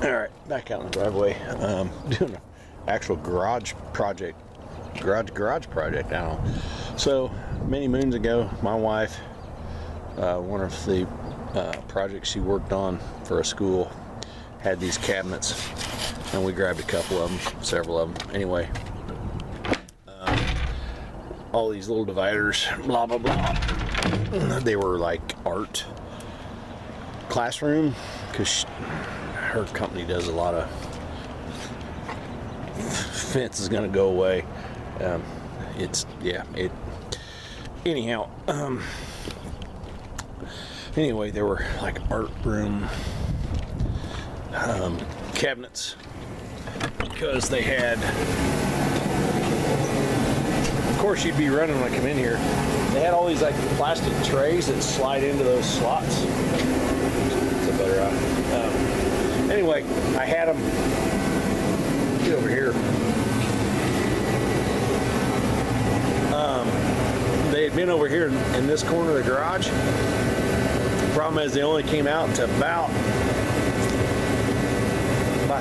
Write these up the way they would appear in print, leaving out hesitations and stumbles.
All right, back out in the driveway. Doing an actual garage project. Garage project. I don't know. So many moons ago, my wife, one of the projects she worked on for a school, had these cabinets, and we grabbed a couple of them, several of them. Anyway, all these little dividers, blah blah blah. They were like art classroom, because her company does a lot of fence is going to go away. Anyhow, anyway, they were like art room cabinets, because they had, of course you'd be running when I come in here, they had all these like plastic trays that slide into those slots. It's a better anyway, I had them, get over here. They had been over here in this corner of the garage. The problem is they only came out to about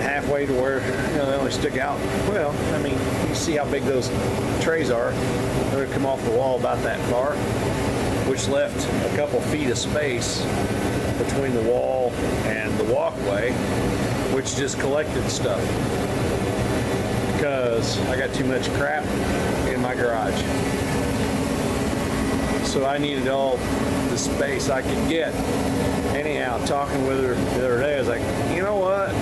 halfway to where, you know, they only stick out. Well, I mean, you see how big those trays are. They would come off the wall about that far, which left a couple feet of space between the wall and the walkway, which just collected stuff, because I got too much crap in my garage. So I needed all the space I could get. Anyhow, talking with her the other day, I was like, you know what?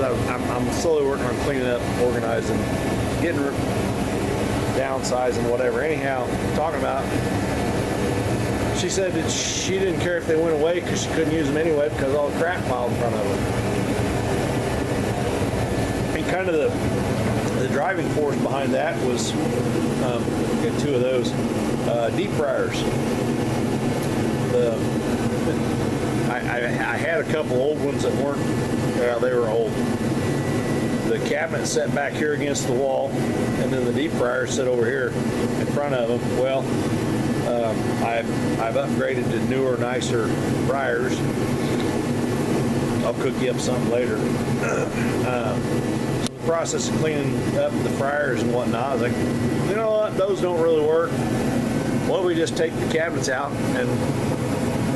I'm slowly working on cleaning up, organizing, getting downsizing, whatever. Anyhow, talking about, she said that she didn't care if they went away because she couldn't use them anyway because all the crap piled in front of her. And kind of the driving force behind that was, got two of those deep fryers. I had a couple old ones that weren't, well, they were old. The cabinet sat back here against the wall, and then the deep fryer sat over here in front of them. Well, I've upgraded to newer, nicer fryers. I'll cook you up something later. The process of cleaning up the fryers and whatnot, I was like, you know what, those don't really work. Why don't we just take the cabinets out and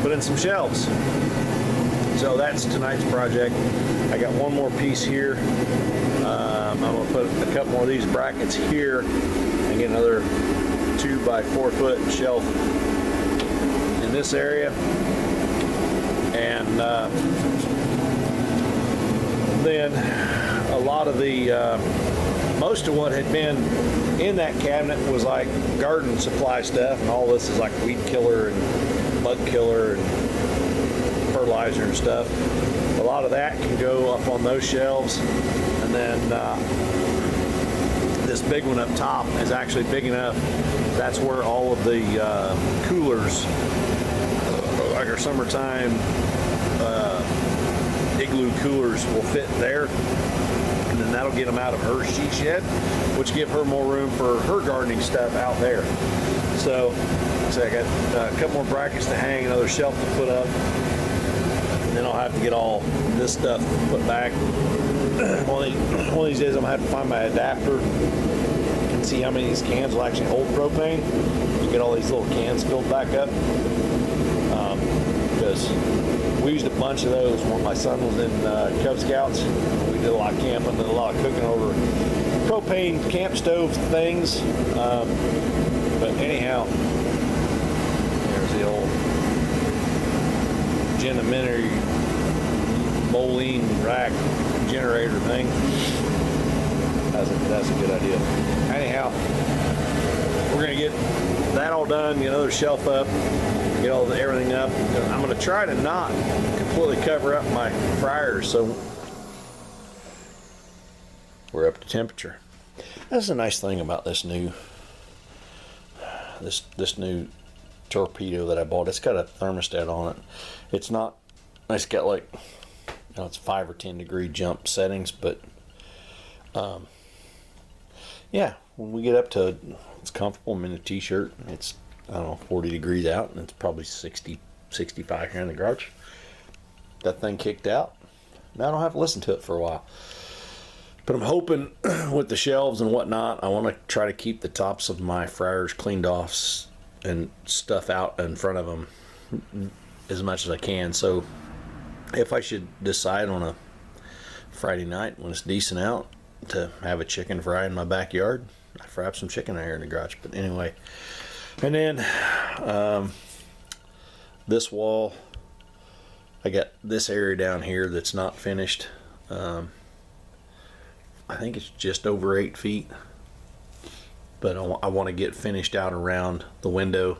put in some shelves? So that's tonight's project. I got one more piece here. I'm going to put a couple more of these brackets here and get another 2 by 4 foot shelf in this area. And then a lot of the, most of what had been in that cabinet was like garden supply stuff, and all this is like weed killer and bug killer and fertilizer and stuff. A lot of that can go up on those shelves, and then this big one up top is actually big enough. That's where all of the coolers, like our summertime igloo coolers, will fit there, and then that'll get them out of her she shed, which give her more room for her gardening stuff out there. So I got a couple more brackets to hang, another shelf to put up, and then I'll have to get all this stuff put back. One of these days I'm gonna have to find my adapter and see how many of these cans will actually hold propane. You get all these little cans filled back up, because we used a bunch of those when my son was in Cub Scouts. We did a lot of camping, did a lot of cooking over propane camp stove things. But anyhow, there's the old Gentleman Moline rack generator thing. That's a good idea. Anyhow, we're gonna get that all done, get another shelf up, get everything up. I'm gonna try to not completely cover up my fryers, so we're up to temperature. That's the nice thing about this new torpedo that I bought. It's got a thermostat on it. It's got like, you know, it's 5 or 10 degree jump settings, but yeah, when we get up to, it's comfortable. I'm in a t-shirt. It's, I don't know, 40 degrees out, and it's probably 60, 65 here in the garage. That thing kicked out. Now I don't have to listen to it for a while. But I'm hoping with the shelves and whatnot, I want to try to keep the tops of my fryers cleaned off and stuff out in front of them as much as I can. So if I should decide on a Friday night when it's decent out to have a chicken fry in my backyard, I fry up some chicken out here in the garage. But anyway, and then this wall, I got this area down here that's not finished. I think it's just over 8 feet, but I want to get finished out around the window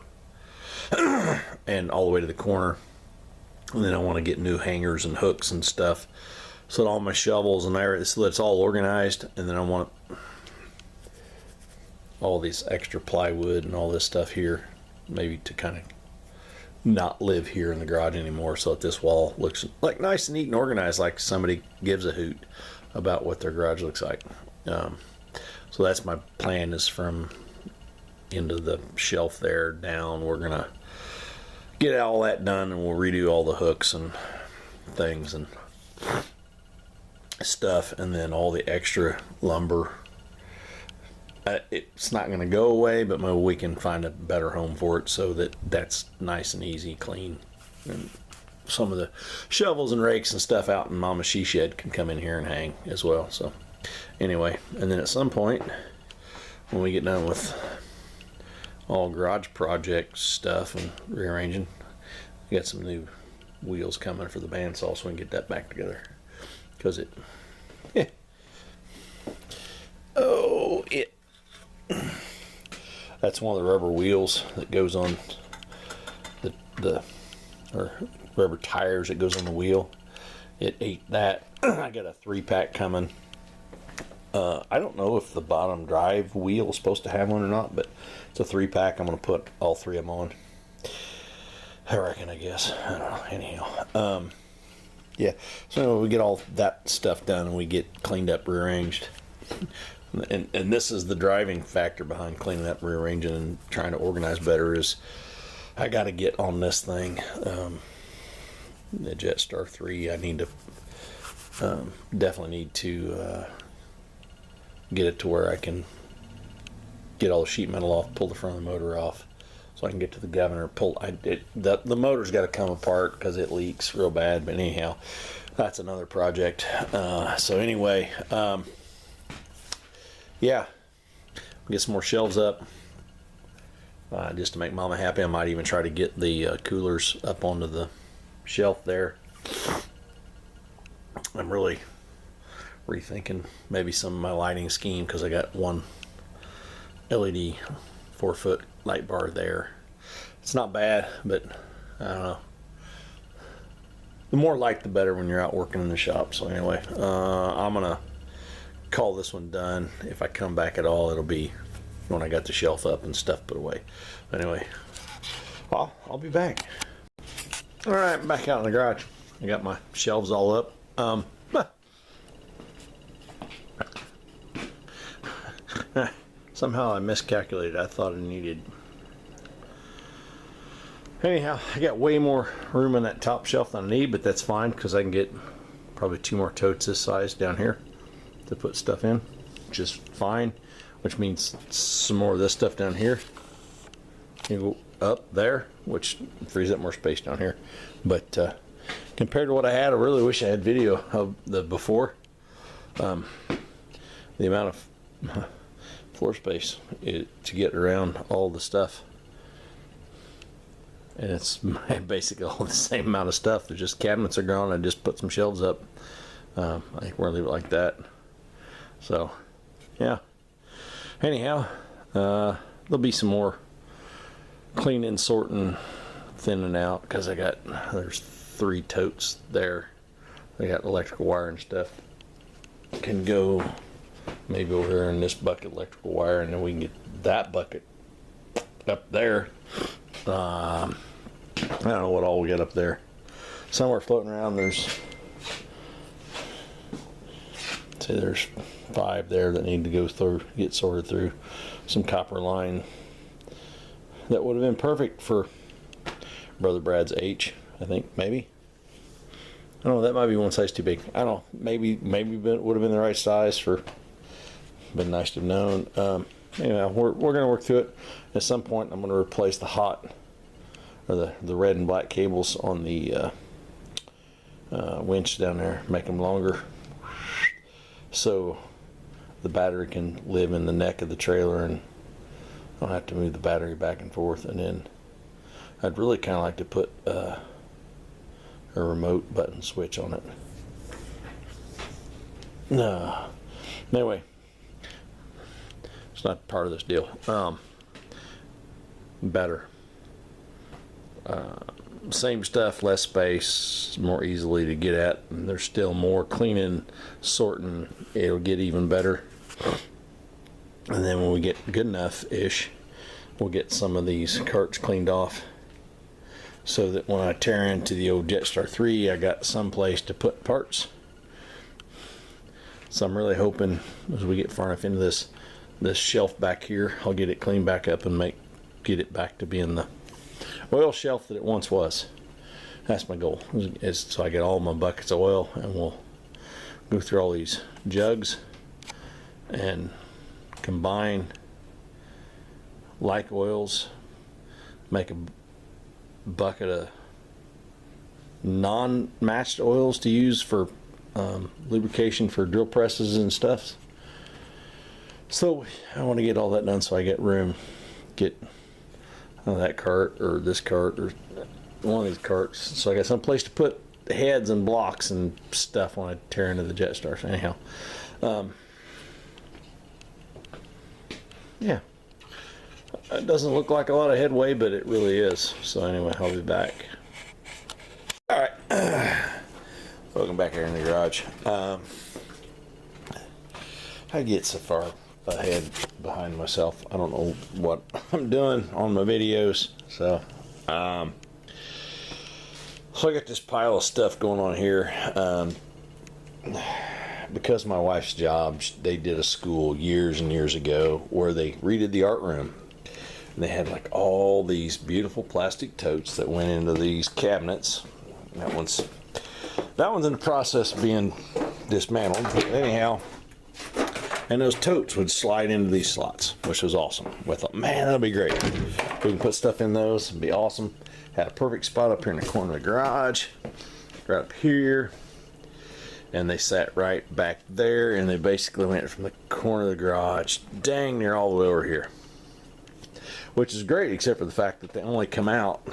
and all the way to the corner. And then I want to get new hangers and hooks and stuff so that all my shovels and there, so that it's all organized. And then I want all these extra plywood and all this stuff here, maybe to kind of not live here in the garage anymore, so that this wall looks like nice and neat and organized, like somebody gives a hoot about what their garage looks like. So that's my plan, is from into the shelf there down, we're gonna get all that done, and we'll redo all the hooks and things and stuff, and then all the extra lumber, it's not going to go away, but maybe we can find a better home for it so that that's nice and easy, clean, and some of the shovels and rakes and stuff out in Mama's she shed can come in here and hang as well. So anyway, and then at some point when we get done with all garage project stuff and rearranging, we got some new wheels coming for the bandsaw, so we can get that back together, because that's one of the rubber wheels that goes on or rubber tires that goes on the wheel. It ate that. I got a 3-pack coming. I don't know if the bottom drive wheel is supposed to have one or not, but it's a 3-pack. I'm going to put all 3 of them on, I reckon, I guess. I don't know. Anyhow, yeah. So anyway, we get all that stuff done and we get cleaned up, rearranged. And this is the driving factor behind cleaning up, rearranging, and trying to organize better, is I got to get on this thing, the Jetstar 3. I need to definitely need to get it to where I can get all the sheet metal off, pull the front of the motor off, so I can get to the governor. The motor's got to come apart because it leaks real bad. But anyhow, that's another project. So anyway. Yeah, get some more shelves up, just to make Mama happy. I might even try to get the coolers up onto the shelf there. I'm really rethinking maybe some of my lighting scheme, because I got one LED 4-foot light bar there. It's not bad, but I don't know. The more light, the better when you're out working in the shop. So anyway, I'm gonna call this one done. If I come back at all, it'll be when I got the shelf up and stuff put away. But anyway, I'll be back. All right, I'm back out in the garage. I got my shelves all up. Somehow I miscalculated. I thought I needed, anyhow, I got way more room in that top shelf than I need, but that's fine, because I can get probably 2 more totes this size down here to put stuff in, which is fine, which means some more of this stuff down here can go up there, which frees up more space down here. But compared to what I had, I really wish I had video of the before. The amount of floor space to get around all the stuff, and it's basically all the same amount of stuff. There's just cabinets are gone. I just put some shelves up. I think we're gonna leave it like that. So, yeah. Anyhow, there'll be some more cleaning, sorting, thinning out, because there's 3 totes there. I got electrical wire and stuff. Can go maybe over here in this bucket, electrical wire, and then we can get that bucket up there. I don't know what all we got up there. Somewhere floating around, there's 5 there that need to go through, get sorted through. Some copper line that would have been perfect for Brother Brad's H, I think, maybe. I don't know, that might be one size too big. I don't know, maybe would have been the right size for, been nice to have known. Anyway, we're going to work through it. At some point, I'm going to replace the hot, or the red and black cables on the winch down there, make them longer, so the battery can live in the neck of the trailer and I don't have to move the battery back and forth. And then I'd really kind of like to put a remote button switch on it. No, anyway, it's not part of this deal. Better. Same stuff, less space, more easily to get at, and there's still more cleaning, sorting. It'll get even better. And then when we get good enough-ish, we'll get some of these carts cleaned off so that when I tear into the old Jetstar 3, I got some place to put parts. So I'm really hoping as we get far enough into this shelf back here, I'll get it cleaned back up and get it back to being the oil shelf that it once was. That's my goal, is so I get all my buckets of oil, and we'll go through all these jugs and combine like oils, make a bucket of non-matched oils to use for lubrication for drill presses and stuff. So I want to get all that done so I get room, get that cart or this cart or one of these carts, so I got some place to put the heads and blocks and stuff when I tear into the Jetstar. So anyhow, yeah, it doesn't look like a lot of headway, but it really is. So anyway, I'll be back. All right, welcome back here in the garage. I get so far ahead behind myself, I don't know what I'm doing on my videos. So I got this pile of stuff going on here. Because my wife's job, they did a school years and years ago where they redid the art room, and they had like all these beautiful plastic totes that went into these cabinets. That one's in the process of being dismantled, but anyhow. And those totes would slide into these slots, which was awesome. I thought, man, that'll be great. We can put stuff in those, it'd be awesome. Had a perfect spot up here in the corner of the garage, right up here. And they sat right back there, and they basically went from the corner of the garage dang near all the way over here. Which is great, except for the fact that they only come out,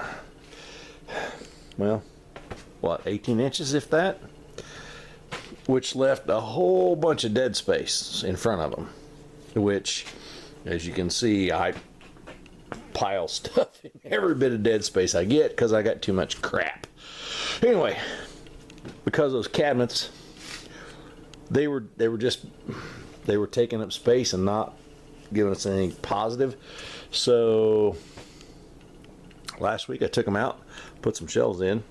well, what, 18 inches, if that? Which left a whole bunch of dead space in front of them, which, as you can see, I pile stuff in every bit of dead space I get because I got too much crap. Anyway, because those cabinets, they were taking up space and not giving us anything positive. So last week I took them out, put some shelves in.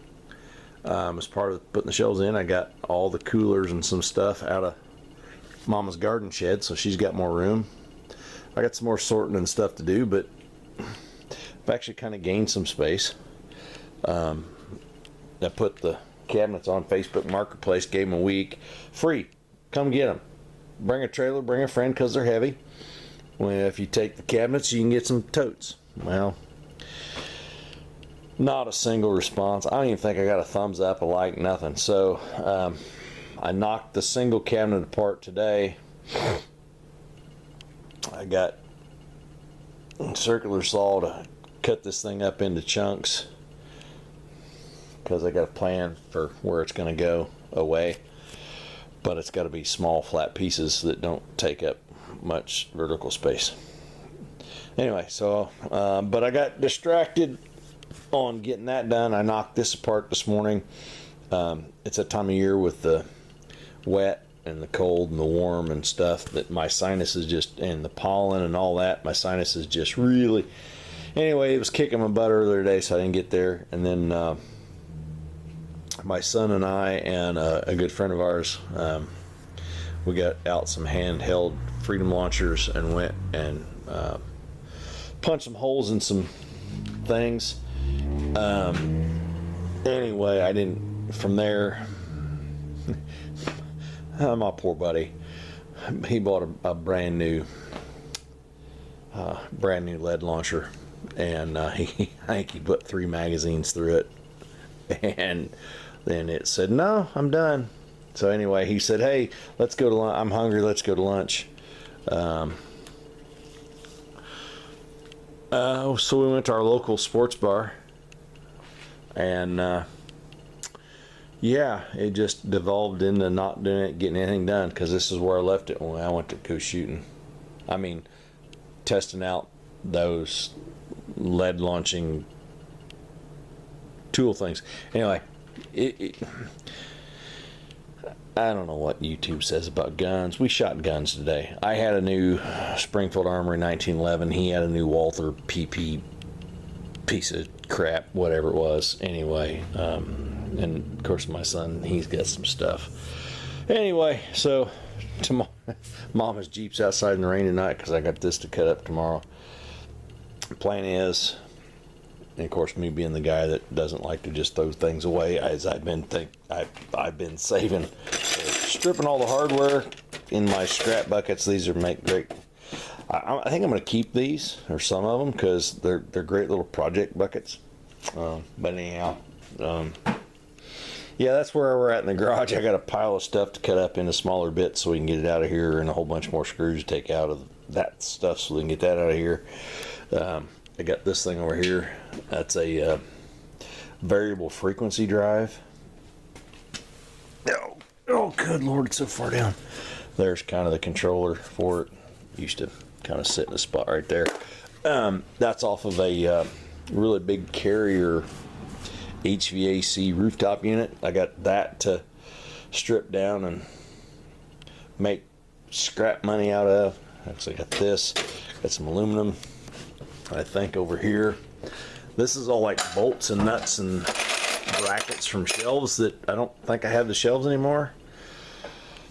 As part of putting the shelves in, I got all the coolers and some stuff out of Mama's garden shed, so she's got more room. I got some more sorting and stuff to do, but I've actually kind of gained some space. I put the cabinets on Facebook Marketplace, gave them a week free. Come get them. Bring a trailer, bring a friend, because they're heavy. Well, if you take the cabinets, you can get some totes. Well, not a single response. I don't even think I got a thumbs up, a like, nothing. So I knocked the single cabinet apart today. I got a circular saw to cut this thing up into chunks because I got a plan for where it's going to go away. But it's got to be small, flat pieces that don't take up much vertical space. Anyway, so but I got distracted on getting that done. I knocked this apart this morning. It's that time of year with the wet and the cold and the warm and stuff that my sinuses just, and the pollen and all that, my sinuses just really, anyway, it was kicking my butt earlier today, so I didn't get there. And then my son and I and a good friend of ours, we got out some handheld Freedom launchers and went and punched some holes in some things. Anyway, I didn't, from there, My poor buddy, he bought a brand new lead launcher, and I think he put 3 magazines through it, and then it said, "No, I'm done." So anyway, he said, "Hey, let's go to lunch. I'm hungry. Let's go to lunch." So we went to our local sports bar, and yeah, it just devolved into not doing it, getting anything done, because this is where I left it when I went to go shooting. I mean, testing out those lead launching tool things. Anyway, I don't know what YouTube says about guns. We shot guns today. I had a new Springfield Armory 1911. He had a new Walther PP piece of crap, whatever it was. Anyway, and of course my son, he's got some stuff. Anyway, so tomorrow, Mama's Jeep's outside in the rain tonight because I got this to cut up tomorrow. The plan is, and of course, me being the guy that doesn't like to just throw things away, as I've been saving, stripping all the hardware in my scrap buckets. These make great. I think I'm going to keep these, or some of them, because they're great little project buckets. But anyhow, yeah, that's where we're at in the garage. I got a pile of stuff to cut up into smaller bits so we can get it out of here, and a whole bunch more screws to take out of that stuff so we can get that out of here. I got this thing over here. That's a variable frequency drive. Oh, good Lord, it's so far down. There's kind of the controller for it. Used to kind of sit in a spot right there. That's off of a really big Carrier HVAC rooftop unit. I got that to strip down and make scrap money out of. Actually got this. Got some aluminum, I think, over here. This is all like bolts and nuts and brackets from shelves that I don't think I have the shelves anymore.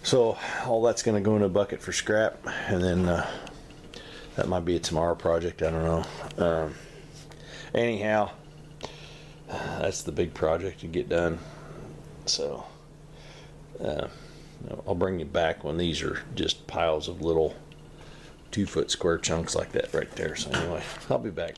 So all that's going to go in a bucket for scrap, and then that might be a tomorrow project. I don't know. Anyhow, that's the big project to get done. So I'll bring you back when these are just piles of little 2-foot square chunks like that right there. So anyway, I'll be back.